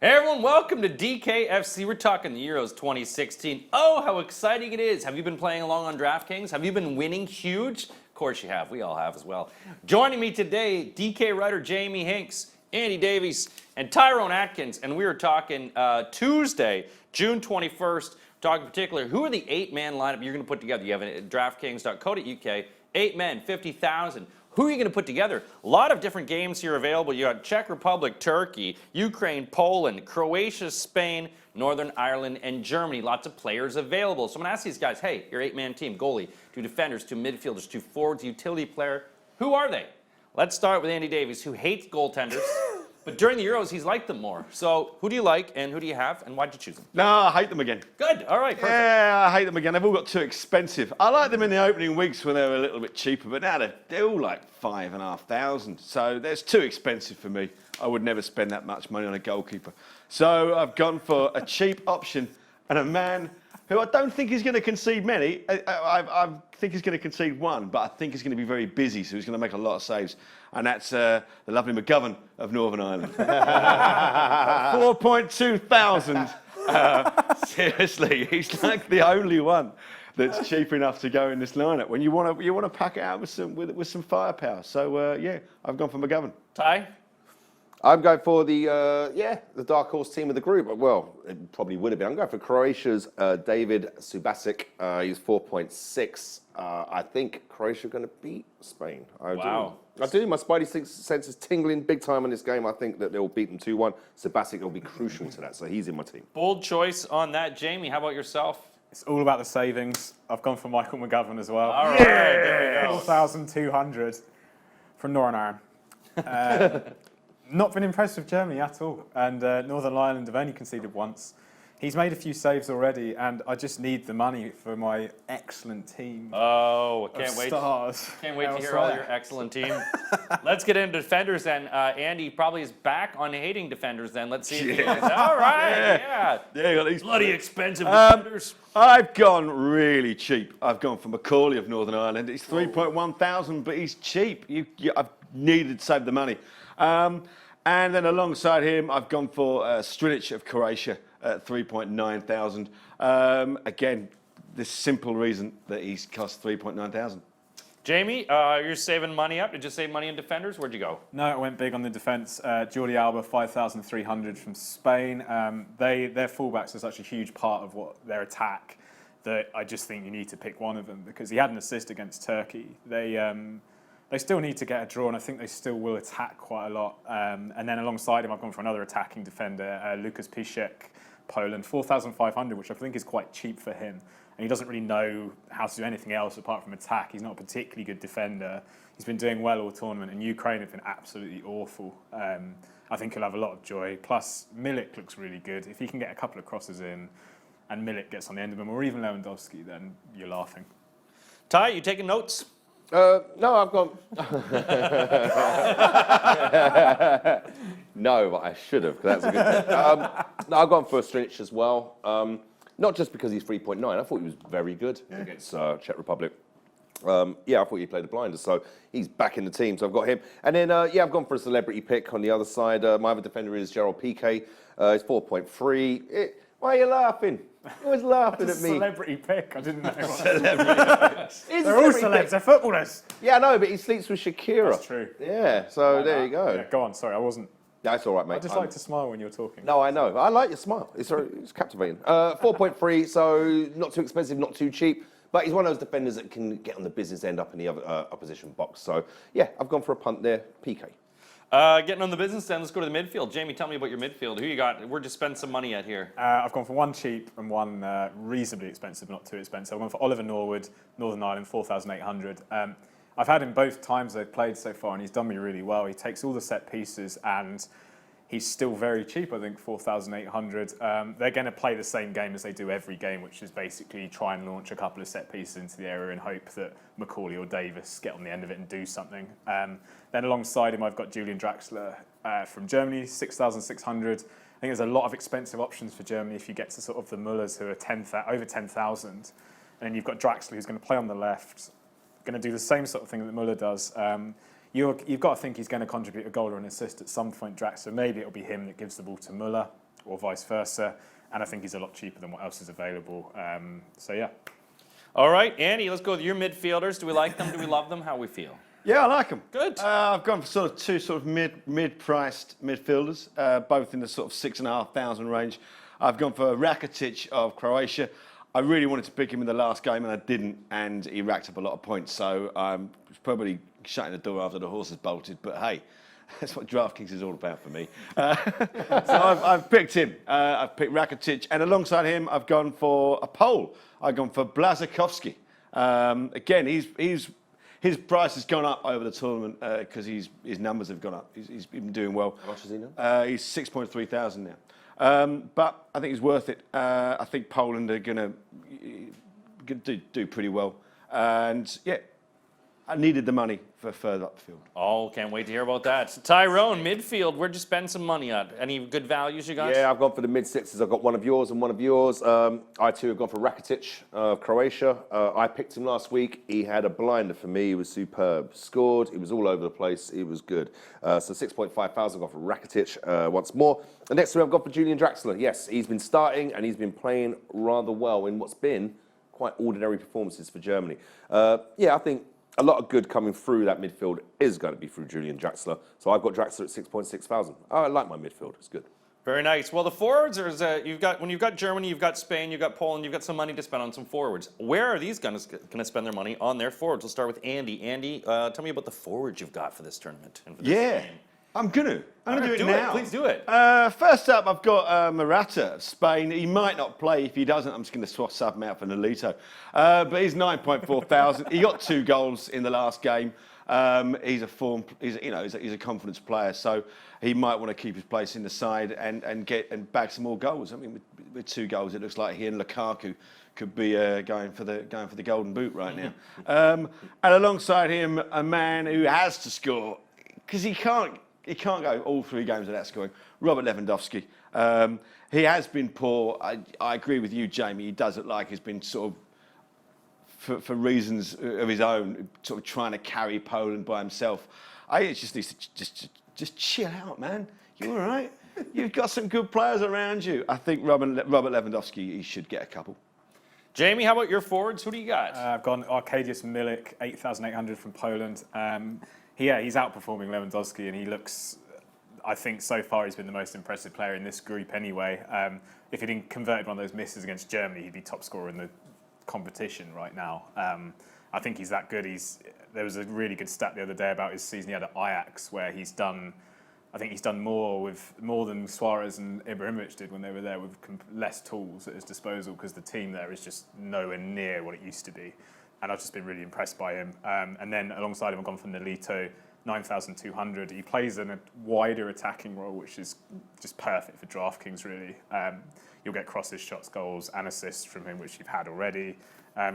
Hey everyone, welcome to DKFC. We're talking the Euros 2016. Oh, how exciting it is. Have you been playing along on DraftKings? Have you been winning huge? Of course you have. We all have as well. Joining me today, DK writer Jamie Hinks, Andy Davies, and Tyrone Atkins. And we were talking Tuesday, June 21st, talking in particular, who are the 8-man lineup you're going to put together? You have it at DraftKings.co.uk, 8 men, 50,000. Who are you going to put together? A lot of different games here available. You got Czech Republic, Turkey, Ukraine, Poland, Croatia, Spain, Northern Ireland, and Germany. Lots of players available. So I'm going to ask these guys, hey, your 8-man team, goalie, 2 defenders, 2 midfielders, 2 forwards, utility player. Who are they? Let's start with Andy Davies, who hates goaltenders. But during the Euros, he's liked them more. So who do you like, and who do you have, and why'd you choose them? No, I hate them again. Good. All right, perfect. Yeah, I hate them again. They've all got too expensive. I liked them in the opening weeks when they were a little bit cheaper, but now they're all like 5,500. So that's too expensive for me. I would never spend that much money on a goalkeeper. So I've gone for a cheap option and a man who I don't think is going to concede many. I think he's going to concede one, but I think he's going to be very busy, so he's going to make a lot of saves. And that's the lovely McGovern of Northern Ireland. 4.2 thousand. Seriously, he's like the only one that's cheap enough to go in this lineup when you want to pack it out with some firepower. So yeah, I've gone for McGovern. Ty? I'm going for the dark horse team of the group. Well, it probably would have been. I'm going for Croatia's David Subasic. He's 4.6. I think Croatia are going to beat Spain. Wow. I do. My spidey sense is tingling big time in this game. I think that they'll beat them 2-1. Subasic will be crucial to that, so he's in my team. Bold choice on that. Jamie, how about yourself? It's all about the savings. I've gone for Michael McGovern as well. All right, there we go. 4,200 from Northern Ireland. Not been impressed with Germany at all. And Northern Ireland have only conceded once. He's made a few saves already, and I just need the money for my excellent team. Oh, can't wait. Stars. Can't wait to hear all your excellent team. Let's get into defenders then. Andy probably is back on hating defenders then. Let's see if he is. All right, yeah. Yeah, you got these Bloody expensive defenders. I've gone really cheap. I've gone for Macaulay of Northern Ireland. He's 3.1 thousand, but he's cheap. I've needed to save the money. And then alongside him, I've gone for Strinic of Croatia at 3.9 thousand. Again, the simple reason that he's cost 3.9 thousand. Jamie, you're saving money up. Did you save money in defenders? Where'd you go? No, I went big on the defence. Jordi Alba, 5,300 from Spain. Their fullbacks are such a huge part of their attack that I just think you need to pick one of them because he had an assist against Turkey. They still need to get a draw, and I think they still will attack quite a lot. And then alongside him, I've gone for another attacking defender, Lukas Piszczek, Poland, 4,500, which I think is quite cheap for him. And he doesn't really know how to do anything else apart from attack. He's not a particularly good defender. He's been doing well all tournament, and Ukraine have been absolutely awful. I think he'll have a lot of joy. Plus, Milik looks really good. If he can get a couple of crosses in, and Milik gets on the end of him, or even Lewandowski, then you're laughing. Ty, you taking notes? No, I've gone. No, but I should have, because that's a good thing. No, I've gone for Strinic as well. Not just because he's 3.9. I thought he was very good against Czech Republic. I thought he played the blinders, so he's back in the team, so I've got him. And then, I've gone for a celebrity pick on the other side. My other defender is Gerald Piqué. It's 4.3. Why are you laughing? You're always laughing at me. Celebrity pick, I didn't know. They're all celebs, they're footballers. Yeah, no, but he sleeps with Shakira. That's true. Yeah, so there you go. Yeah, go on, sorry, I wasn't. That's all right, mate. I just like to smile when you're talking. No, I know. I like your smile. It's captivating. 4.3, so not too expensive, not too cheap. But he's one of those defenders that can get on the business end up in the other opposition box. So, yeah, I've gone for a punt there. PK. Getting on the business end, let's go to the midfield. Jamie, tell me about your midfield. Who you got? Where'd you spend some money at here? I've gone for one cheap and one reasonably expensive, not too expensive. I've gone for Oliver Norwood, Northern Ireland, 4,800. I've had him both times they've played so far, and he's done me really well. He takes all the set pieces, and he's still very cheap, I think, 4,800. They're going to play the same game as they do every game, which is basically try and launch a couple of set pieces into the area and hope that Macaulay or Davis get on the end of it and do something. Then alongside him, I've got Julian Draxler from Germany, 6,600. I think there's a lot of expensive options for Germany if you get to sort of the Mullers who are over 10,000. And then you've got Draxler who's going to play on the left, going to do the same sort of thing that Muller does. You've got to think he's going to contribute a goal or an assist at some point, Draxler. Maybe it'll be him that gives the ball to Muller. or vice versa. And I think he's a lot cheaper than what else is available. So yeah. All right, Andy, let's go with your midfielders. Do we like them? Do we love them? How we feel? Yeah, I like them. Good. I've gone for sort of two sort of mid-priced midfielders, both in the sort of 6,500 range. I've gone for Rakitic of Croatia. I really wanted to pick him in the last game and I didn't, and he racked up a lot of points. So I'm probably shutting the door after the horse has bolted. But hey, that's what DraftKings is all about for me. So I've picked him. I've picked Rakitic, and alongside him, I've gone for a Pole. I've gone for Błaszczykowski. Again, his price has gone up over the tournament because his numbers have gone up. He's been doing well. How much is he now? He's 6.3 thousand now. But I think he's worth it. I think Poland are going to do pretty well. And yeah, I needed the money for further upfield. Oh, can't wait to hear about that. Tyrone, midfield, where'd you spend some money on? Any good values you got? Yeah, I've gone for the mid-sixes. I've got one of yours and one of yours. I too have gone for Rakitic of Croatia. I picked him last week. He had a blinder for me. He was superb. Scored. He was all over the place. It was good. So 6.5 thousand, I've gone for Rakitic once more. And next to him, I've gone for Julian Draxler. Yes, he's been starting and he's been playing rather well in what's been quite ordinary performances for Germany. Yeah, I think a lot of good coming through that midfield is going to be through Julian Draxler. So I've got Draxler at 6.6 thousand. I like my midfield. It's good. Very nice. Well, the forwards are when you've got Germany, you've got Spain, you've got Poland, you've got some money to spend on some forwards. Where are these guys going to spend their money on their forwards? We'll start with Andy. Andy, tell me about the forwards you've got for this tournament. And for this game. I'm going to do it now. Please do it. First up, I've got Morata of Spain. He might not play. If he doesn't, I'm just going to sub him out for Nolito. But he's 9.4 thousand. He got 2 goals in the last game. He's a confidence player, so he might want to keep his place in the side and bag some more goals. I mean, with 2 goals, it looks like he and Lukaku could be going for the golden boot right now. And alongside him, a man who has to score because he can't go all 3 games without scoring. Robert Lewandowski. He has been poor. I agree with you, Jamie. He does look like he's been sort of, for reasons of his own, sort of trying to carry Poland by himself. He just needs to just chill out, man. You all right? You've got some good players around you. I think Robert Lewandowski, he should get a couple. Jamie, how about your forwards? Who do you got? I've gone Arkadiusz Milik, 8,800 from Poland. He's outperforming Lewandowski, and he looks, I think so far he's been the most impressive player in this group anyway. If he'd converted one of those misses against Germany, he'd be top scorer in the competition right now. I think he's that good. There was a really good stat the other day about his season he had at Ajax, where he's done more than Suarez and Ibrahimovic did when they were there, with less tools at his disposal, because the team there is just nowhere near what it used to be. And I've just been really impressed by him. And then alongside him, I've gone for Nolito, 9,200. He plays in a wider attacking role, which is just perfect for DraftKings, really. You'll get crosses, shots, goals, and assists from him, which you've had already.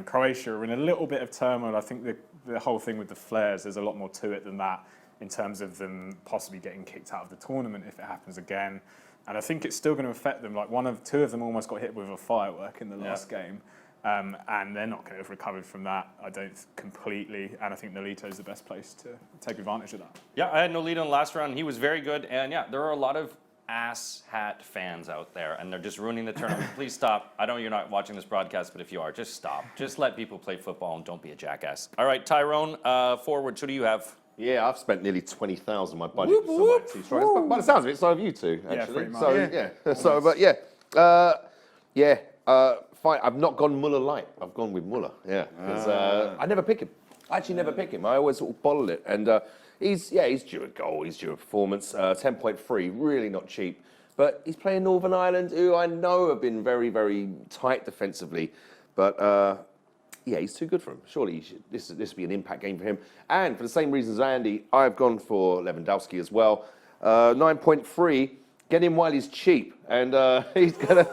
Croatia are in a little bit of turmoil. I think the whole thing with the flares, there's a lot more to it than that, in terms of them possibly getting kicked out of the tournament if it happens again. And I think it's still going to affect them. Like 2 of them almost got hit with a firework in the last game. And they're not going to have recovered from that, I don't completely. And I think Nolito is the best place to take advantage of that. Yeah, I had Nolito in the last round. He was very good. And yeah, there are a lot of ass hat fans out there, and they're just ruining the tournament. Please stop. I know you're not watching this broadcast, but if you are, just stop. Just let people play football and don't be a jackass. All right, Tyrone, forwards, who do you have? Yeah, I've spent nearly 20,000 my budget for some two strikers. But by the sounds of it, so have you two, actually. Yeah, pretty much. Fine. I've not gone Muller light. I've gone with Muller. Yeah, because I never pick him. I actually never pick him. I always sort of bottle it. And he's due a goal. He's due a performance. 10.3, really not cheap. But he's playing Northern Ireland, who I know have been very, very tight defensively. But he's too good for him. Surely this will be an impact game for him. And for the same reasons as Andy, I've gone for Lewandowski as well. 9.3. Get him while he's cheap, and he's gonna.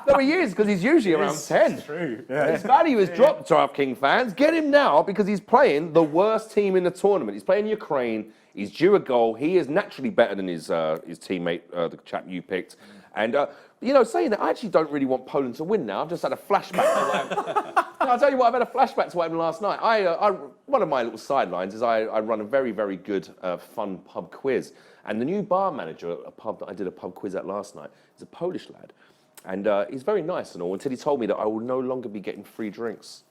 No, he is, because he's usually around 10. It's true. Yeah. His value has dropped, DraftKings fans. Get him now, because he's playing the worst team in the tournament. He's playing Ukraine. He's due a goal. He is naturally better than his teammate, the chap you picked. And You know, saying that, I actually don't really want Poland to win now. I've just had a flashback to what happened. No, I'll tell you what, I've had a flashback to what happened last night. One of my little sidelines is I run a very, very good, fun pub quiz. And the new bar manager at a pub that I did a pub quiz at last night is a Polish lad. And he's very nice and all, until he told me that I will no longer be getting free drinks.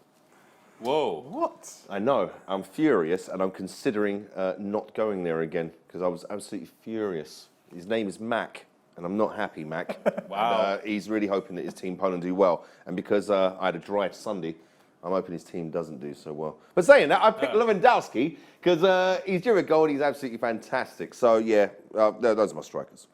Whoa. What? I know, I'm furious, and I'm considering not going there again, because I was absolutely furious. His name is Mac. And I'm not happy, Mac. Wow. And, he's really hoping that his team Poland do well. And because I had a dry Sunday, I'm hoping his team doesn't do so well. But saying that, I picked Lewandowski because he's due a goal and he's absolutely fantastic. So, yeah, those are my strikers.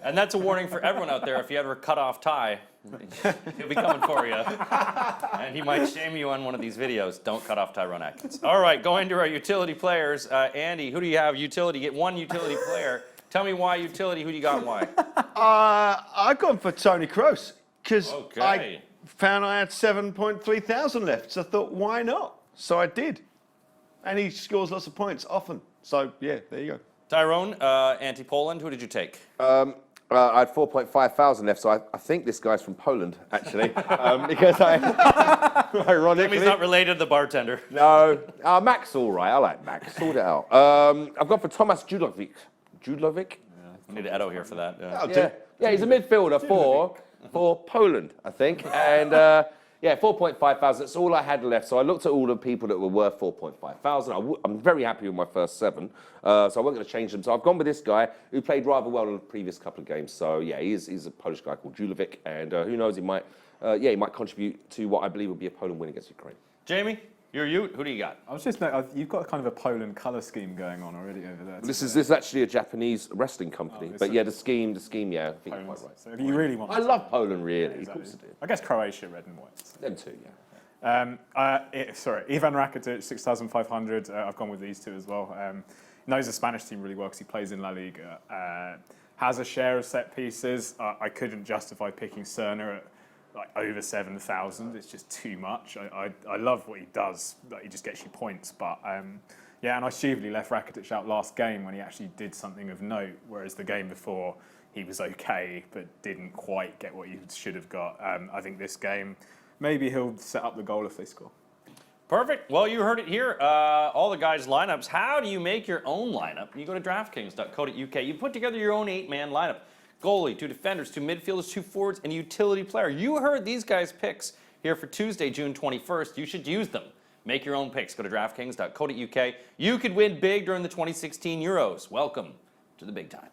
And that's a warning for everyone out there. If you ever cut off Ty, he'll be coming for you. And he might shame you on one of these videos. Don't cut off Tyrone Atkins. All right, going to our utility players. Andy, who do you have utility? Get one utility player. Tell me why utility. Who do you got and why? I've gone for Tony Kroos because Okay. I found I had 7.3 thousand left. So I thought, why not? So I did. And he scores lots of points often. So, yeah, there you go. Tyrone, anti-Poland, who did you take? I had 4.5 thousand left, so I think this guy's from Poland, actually. Because ironically... He's not related to the bartender. No, Mac's all right. I like Mac. Sort it out. I've gone for Tomasz Judlovic. Judlovic? We need Edo here for that. Yeah. Yeah, he's a midfielder for Poland, I think. And yeah, 4.5 thousand. That's all I had left. So I looked at all the people that were worth 4.5 thousand. I'm very happy with my first 7. So I wasn't going to change them. So I've gone with this guy who played rather well in the previous couple of games. So yeah, he's a Polish guy called Judlovic, and who knows, he might contribute to what I believe will be a Poland win against Ukraine. Jamie, you're you. Who do you got? I was just you've got kind of a Poland colour scheme going on already over there. This is actually a Japanese wrestling company, Oh, but yeah, the scheme, yeah, I think you're Poland. quite right. So if you really want, I love Poland, really. exactly. Of course I do. I guess Croatia, red and white. So. Them too, yeah. Ivan Rakitic, 6,500. I've gone with these two as well. Knows the Spanish team really well because he plays in La Liga. Has a share of set pieces. I couldn't justify picking Cerner at like over 7,000. It's just too much. I love what he does. Like, he just gets you points. But yeah, and I stupidly left Rakitic out last game when he actually did something of note. Whereas the game before, he was okay, but didn't quite get what he should have got. I think this game, maybe he'll set up the goal if they score. Perfect. Well, you heard it here. All the guys' lineups. How do you make your own lineup? You go to DraftKings.co.uk. You put together your own 8-man lineup. Goalie, 2 defenders, 2 midfielders, 2 forwards, and a utility player. You heard these guys' picks here for Tuesday, June 21st. You should use them. Make your own picks. Go to DraftKings.co.uk. You could win big during the 2016 Euros. Welcome to the big time.